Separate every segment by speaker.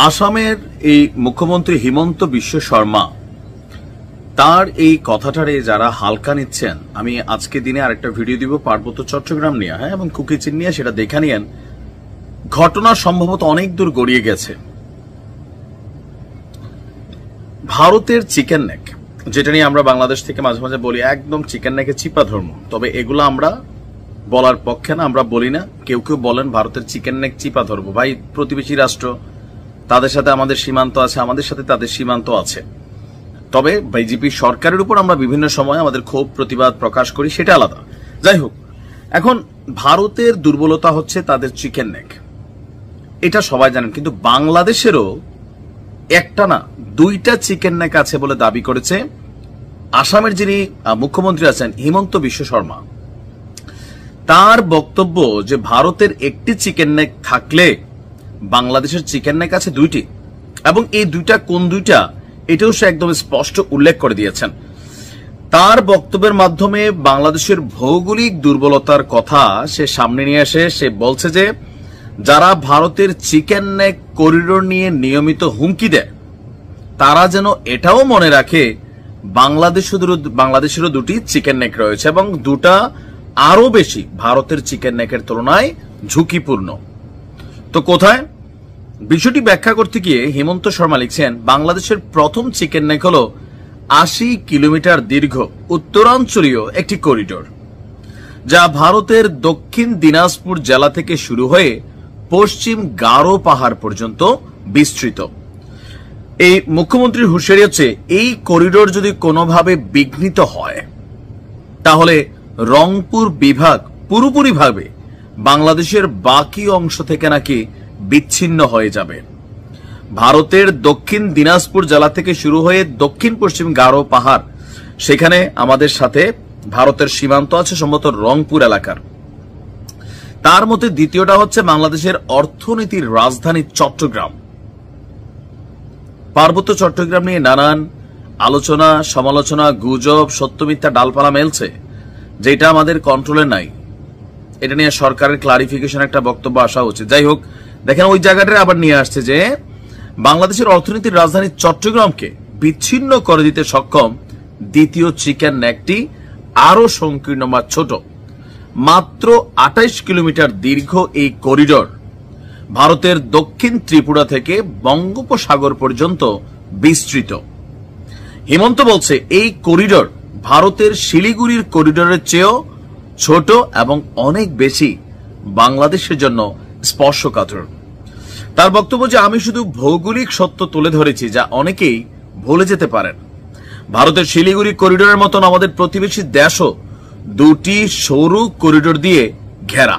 Speaker 1: আসামের এই মুখ্যমন্ত্রী হিমন্ত বিশ্ব শর্মা তার এই কথাটারে যারা হালকা নিচ্ছেন, আমি আজকে দিনে আরেকটা ভিডিও দিব পার্বত্য চট্টগ্রাম নিয়ে, এবং কুকিচিন নিয়ে, সেটা দেখে নিয়েন। ঘটনা সম্ভবত অনেক দূর গড়িয়ে গেছে। ভারতের চিকেন নেক, যেটা নিয়ে আমরা বাংলাদেশ থেকে মাঝে মাঝে বলি একদম চিকেন নেকে চিপা ধর্ম, তবে এগুলো আমরা বলার পক্ষে না, আমরা বলি না। কেউ কেউ বলেন ভারতের চিকেন নেক চিপা ধর্ম। ভাই, প্রতিবেশী রাষ্ট্র, তাদের সাথে আমাদের সীমান্ত আছে, আমাদের সাথে তাদের সীমান্ত আছে। তবে বিজেপি সরকারের উপর আমরা বিভিন্ন সময় আমাদের ক্ষোভ প্রতিবাদ প্রকাশ করি, সেটা আলাদা। যাই হোক, এখন ভারতের দুর্বলতা হচ্ছে তাদের চিকেন নেক, এটা সবাই জানেন। কিন্তু বাংলাদেশেরও একটা না দুইটা চিকেন নেক আছে বলে দাবি করেছে আসামের যিনি মুখ্যমন্ত্রী আছেন হিমন্ত বিশ্ব শর্মা। তার বক্তব্য যে ভারতের একটি চিকেন নেক থাকলে বাংলাদেশের চিকেন নেক আছে দুইটি, এবং এই দুইটা কোন দুইটা এটাও সে একদম স্পষ্ট উল্লেখ করে দিয়েছেন। তার বক্তব্যের মাধ্যমে বাংলাদেশের ভৌগোলিক দুর্বলতার কথা সে সামনে নিয়ে এসে সে বলছে যে যারা ভারতের চিকেন নেক করিডোর নিয়ে নিয়মিত হুমকি দেয় তারা যেন এটাও মনে রাখে বাংলাদেশেরও দুটি চিকেন নেক রয়েছে, এবং দুটা আরো বেশি ভারতের চিকেন নেকের তুলনায় ঝুঁকিপূর্ণ। তো কোথায়? বিষয়টি ব্যাখ্যা করতে গিয়ে হিমন্ত শর্মা লিখছেন, বাংলাদেশের প্রথম চিকেন নেক হল ৮০ কিলোমিটার দীর্ঘ উত্তরাঞ্চলীয় একটি করিডোর, যা ভারতের দক্ষিণ দিনাজপুর জেলা থেকে শুরু হয়ে পশ্চিম গারো পাহাড় পর্যন্ত বিস্তৃত। এই মুখ্যমন্ত্রীর হুঁশিয়ারি হচ্ছে, এই করিডোর যদি কোনোভাবে বিঘ্নিত হয় তাহলে রংপুর বিভাগ পুরোপুরিভাবে বাংলাদেশের বাকি অংশ থেকে নাকি বিচ্ছিন্ন হয়ে যাবে। ভারতের দক্ষিণ দিনাজপুর জেলা থেকে শুরু হয়ে দক্ষিণ পশ্চিম গারো পাহাড়, সেখানে আমাদের সাথে ভারতের সীমান্ত আছে সম্ভবত রংপুর এলাকার। তার মধ্যে দ্বিতীয়টা হচ্ছে বাংলাদেশের অর্থনীতির রাজধানী চট্টগ্রাম। পার্বত্য চট্টগ্রাম নিয়ে নানান আলোচনা সমালোচনা, গুজব, সত্য মিথ্যা ডালপালা মেলছে, যেটা আমাদের কন্ট্রোলে নাই। এটা নিয়ে সরকারের ক্লারিফিকেশন একটা বক্তব্য আসা উচিত। যাই হোক, দেখেন ওই জায়গাটা আবার নিয়ে আসছে যে বাংলাদেশের অর্থনীতির রাজধানী চট্টগ্রামকে বিচ্ছিন্ন করে দিতে সক্ষম দ্বিতীয় চিকেন নেকটি আরো সংকীর্ণ বা ছোট, মাত্র ২৮ কিলোমিটার দীর্ঘ এই করিডোর ভারতের দক্ষিণ ত্রিপুরা থেকে বঙ্গোপসাগর পর্যন্ত বিস্তৃত। হিমন্ত বলছে এই করিডোর ভারতের শিলিগুড়ির করিডোরের চেয়েও ছোট এবং অনেক বেশি বাংলাদেশের জন্য স্পর্শকাতর। তার বক্তব্য যে আমি শুধু ভৌগোলিক সত্য তুলে ধরেছি, যা অনেকেই ভুলে যেতে পারেন। ভারতের শিলিগুড়ি করিডোরের মতন আমাদের প্রতিবেশী দেশও দুটি সরু করিডোর দিয়ে ঘেরা।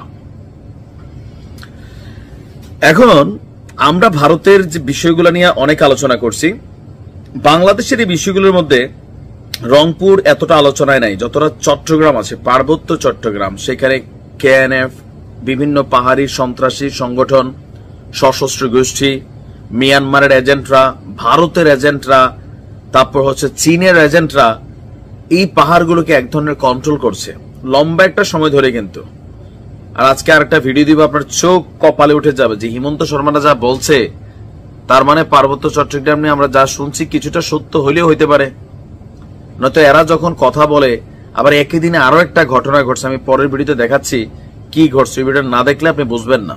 Speaker 1: এখন আমরা ভারতের যে বিষয়গুলো নিয়ে অনেক আলোচনা করছি, বাংলাদেশের এই বিষয়গুলোর মধ্যে রংপুর এতটা আলোচনায় নাই যতটা চট্টগ্রাম আছে, পার্বত্য চট্টগ্রাম। সেখানে কেএনএফ, বিভিন্ন পাহাড়ি সন্ত্রাসী সংগঠন, সশস্ত্র গোষ্ঠী, মিয়ানমারের এজেন্টরা, ভারতের এজেন্টরা, তারপর হচ্ছে চীনের এজেন্টরা এই পাহাড়গুলোকে এক ধরনের কন্ট্রোল করছে লম্বা একটা সময় ধরে। কিন্তু আর আজকে আরেকটা ভিডিও দিব, আপনার চোখ কপালে উঠে যাবে যে হিমন্ত শর্মাটা যা বলছে, তার মানে পার্বত্য চট্টগ্রাম নিয়ে আমরা যা শুনছি কিছুটা সত্য হলেও হইতে পারে। নয়তো এরা যখন কথা বলে আবার একই দিনে আরো একটা ঘটনা ঘটছে, আমি পরের ভিডিওতে দেখাচ্ছি কি ঘটছে, ভিডিও না দেখলে আপনি বুঝবেন না।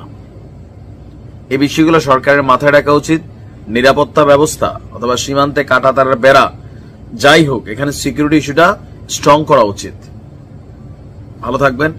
Speaker 1: এই বিষয়গুলো সরকারের মাথায় রাখা উচিত। নিরাপত্তা ব্যবস্থা অথবা সীমান্তে কাটা তারের বেড়া, যাই হোক, এখানে সিকিউরিটি ইস্যুটা স্ট্রং করা উচিত। ভালো থাকবেন।